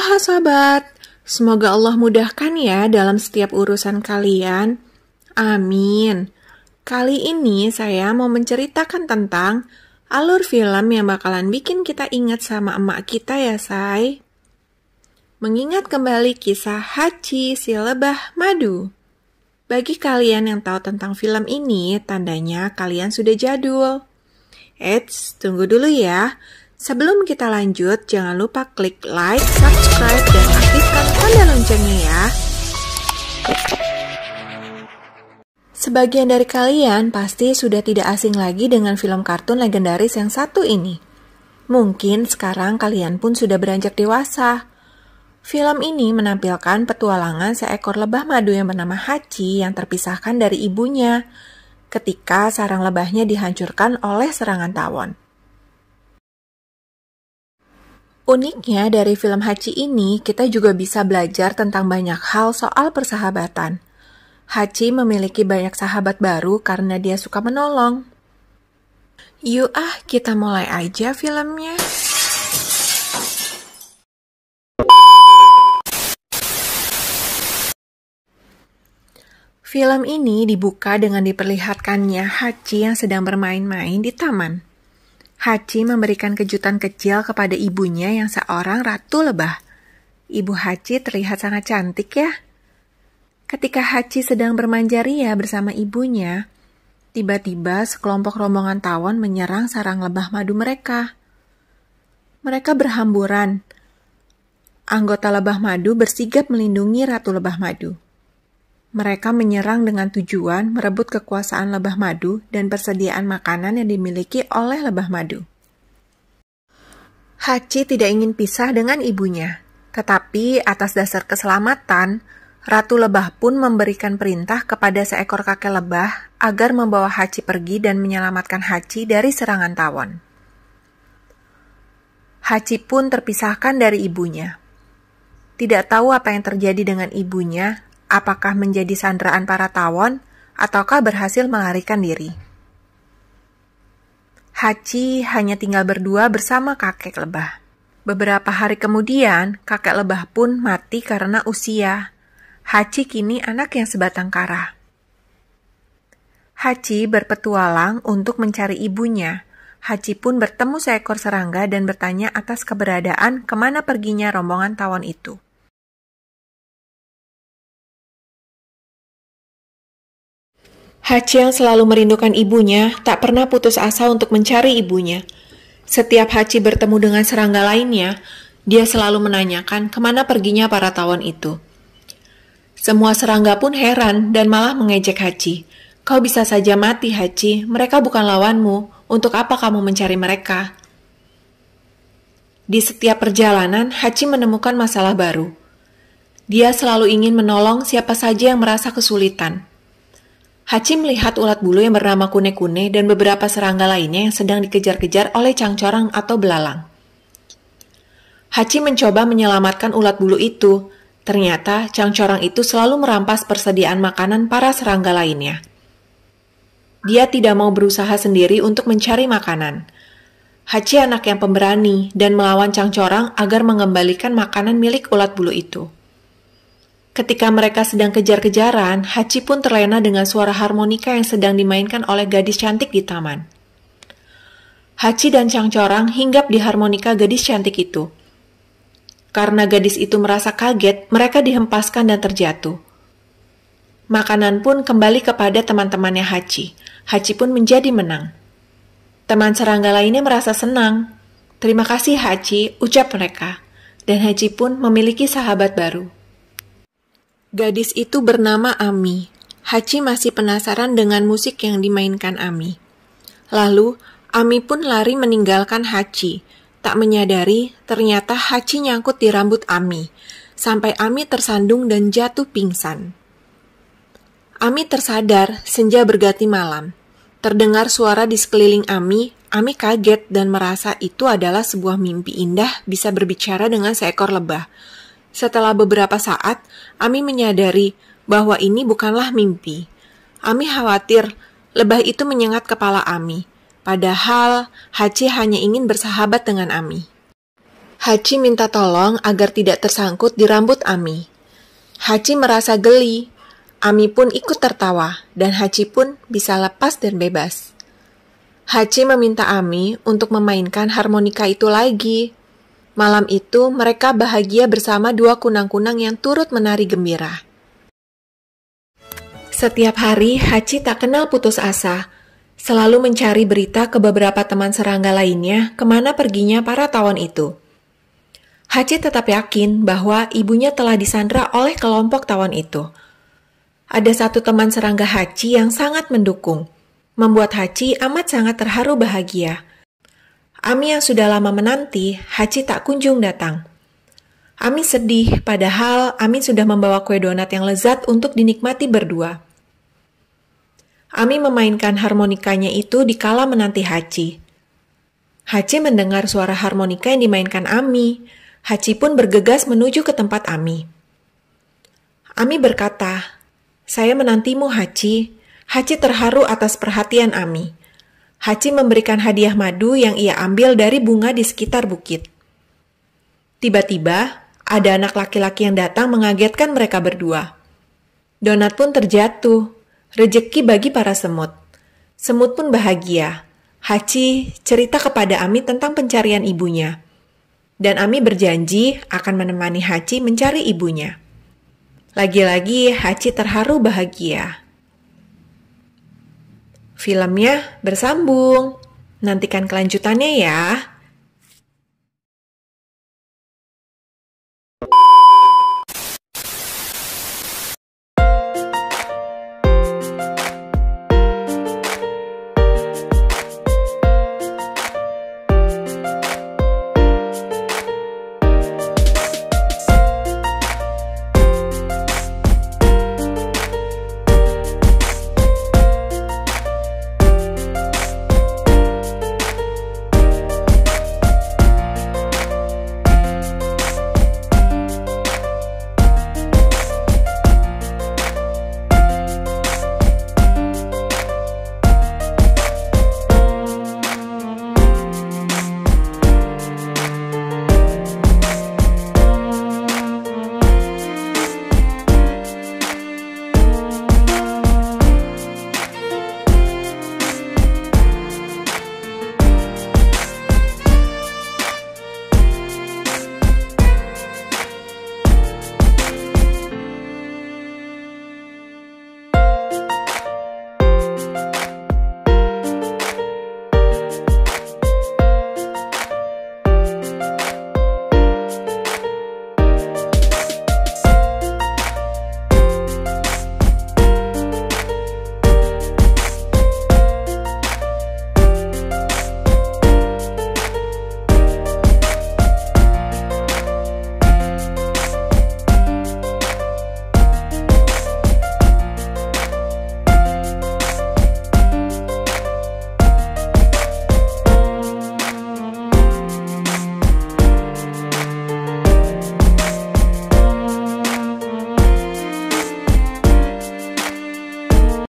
Aloha sahabat, semoga Allah mudahkan ya dalam setiap urusan kalian. Amin. Kali ini saya mau menceritakan tentang alur film yang bakalan bikin kita ingat sama emak kita ya say. Mengingat kembali kisah Hachi si lebah madu. Bagi kalian yang tahu tentang film ini, tandanya kalian sudah jadul. Eits, tunggu dulu ya. Sebelum kita lanjut, jangan lupa klik like, subscribe, dan aktifkan tanda loncengnya ya. Sebagian dari kalian pasti sudah tidak asing lagi dengan film kartun legendaris yang satu ini. Mungkin sekarang kalian pun sudah beranjak dewasa. Film ini menampilkan petualangan seekor lebah madu yang bernama Hachi yang terpisahkan dari ibunya ketika sarang lebahnya dihancurkan oleh serangan tawon. Uniknya dari film Hachi ini, kita juga bisa belajar tentang banyak hal soal persahabatan. Hachi memiliki banyak sahabat baru karena dia suka menolong. Yuk kita mulai aja filmnya. Film ini dibuka dengan diperlihatkannya Hachi yang sedang bermain-main di taman. Hachi memberikan kejutan kecil kepada ibunya yang seorang ratu lebah. Ibu Hachi terlihat sangat cantik ya. Ketika Hachi sedang bermanja ria bersama ibunya, tiba-tiba sekelompok rombongan tawon menyerang sarang lebah madu mereka. Mereka berhamburan. Anggota lebah madu bersigap melindungi ratu lebah madu. Mereka menyerang dengan tujuan merebut kekuasaan lebah madu dan persediaan makanan yang dimiliki oleh lebah madu. Hachi tidak ingin pisah dengan ibunya, tetapi atas dasar keselamatan, Ratu Lebah pun memberikan perintah kepada seekor kakek lebah agar membawa Hachi pergi dan menyelamatkan Hachi dari serangan tawon. Hachi pun terpisahkan dari ibunya. Tidak tahu apa yang terjadi dengan ibunya, apakah menjadi sandraan para tawon, ataukah berhasil melarikan diri. Hachi hanya tinggal berdua bersama kakek lebah. Beberapa hari kemudian, kakek lebah pun mati karena usia. Hachi kini anak yang sebatang kara. Hachi berpetualang untuk mencari ibunya. Hachi pun bertemu seekor serangga dan bertanya atas keberadaan kemana perginya rombongan tawon itu. Hachi yang selalu merindukan ibunya tak pernah putus asa untuk mencari ibunya. Setiap Hachi bertemu dengan serangga lainnya, dia selalu menanyakan kemana perginya para tawon itu. Semua serangga pun heran dan malah mengejek Hachi. Kau bisa saja mati, Hachi. Mereka bukan lawanmu. Untuk apa kamu mencari mereka? Di setiap perjalanan, Hachi menemukan masalah baru. Dia selalu ingin menolong siapa saja yang merasa kesulitan. Hachi melihat ulat bulu yang bernama kune-kune dan beberapa serangga lainnya yang sedang dikejar-kejar oleh cangcorang atau belalang. Hachi mencoba menyelamatkan ulat bulu itu. Ternyata cangcorang itu selalu merampas persediaan makanan para serangga lainnya. Dia tidak mau berusaha sendiri untuk mencari makanan. Hachi anak yang pemberani dan melawan cangcorang agar mengembalikan makanan milik ulat bulu itu. Ketika mereka sedang kejar-kejaran, Hachi pun terlena dengan suara harmonika yang sedang dimainkan oleh gadis cantik di taman. Hachi dan cangcorang hinggap di harmonika gadis cantik itu. Karena gadis itu merasa kaget, mereka dihempaskan dan terjatuh. Makanan pun kembali kepada teman-temannya Hachi. Hachi pun menjadi menang. Teman serangga lainnya merasa senang. Terima kasih Hachi, ucap mereka. Dan Hachi pun memiliki sahabat baru. Gadis itu bernama Ami. Hachi masih penasaran dengan musik yang dimainkan Ami. Lalu, Ami pun lari meninggalkan Hachi. Tak menyadari, ternyata Hachi nyangkut di rambut Ami, sampai Ami tersandung dan jatuh pingsan. Ami tersadar, senja berganti malam. Terdengar suara di sekeliling Ami kaget dan merasa itu adalah sebuah mimpi indah bisa berbicara dengan seekor lebah. Setelah beberapa saat, Ami menyadari bahwa ini bukanlah mimpi. Ami khawatir lebah itu menyengat kepala Ami. Padahal Hachi hanya ingin bersahabat dengan Ami. Hachi minta tolong agar tidak tersangkut di rambut Ami. Hachi merasa geli. Ami pun ikut tertawa, dan Hachi pun bisa lepas dan bebas. Hachi meminta Ami untuk memainkan harmonika itu lagi. Malam itu mereka bahagia bersama dua kunang-kunang yang turut menari gembira. Setiap hari Hachi tak kenal putus asa, selalu mencari berita ke beberapa teman serangga lainnya kemana perginya para tawon itu. Hachi tetap yakin bahwa ibunya telah disandra oleh kelompok tawon itu. Ada satu teman serangga Hachi yang sangat mendukung, membuat Hachi amat sangat terharu bahagia. Ami yang sudah lama menanti, Hachi tak kunjung datang. Ami sedih, padahal Ami sudah membawa kue donat yang lezat untuk dinikmati berdua. Ami memainkan harmonikanya itu di kala menanti Hachi. Hachi mendengar suara harmonika yang dimainkan Ami. Hachi pun bergegas menuju ke tempat Ami. Ami berkata, "Saya menantimu, Hachi." Hachi terharu atas perhatian Ami. Hachi memberikan hadiah madu yang ia ambil dari bunga di sekitar bukit. Tiba-tiba, ada anak laki-laki yang datang mengagetkan mereka berdua. Donat pun terjatuh, rejeki bagi para semut. Semut pun bahagia. Hachi cerita kepada Ami tentang pencarian ibunya. Dan Ami berjanji akan menemani Hachi mencari ibunya. Lagi-lagi Hachi terharu bahagia. Filmnya bersambung. Nantikan kelanjutannya ya.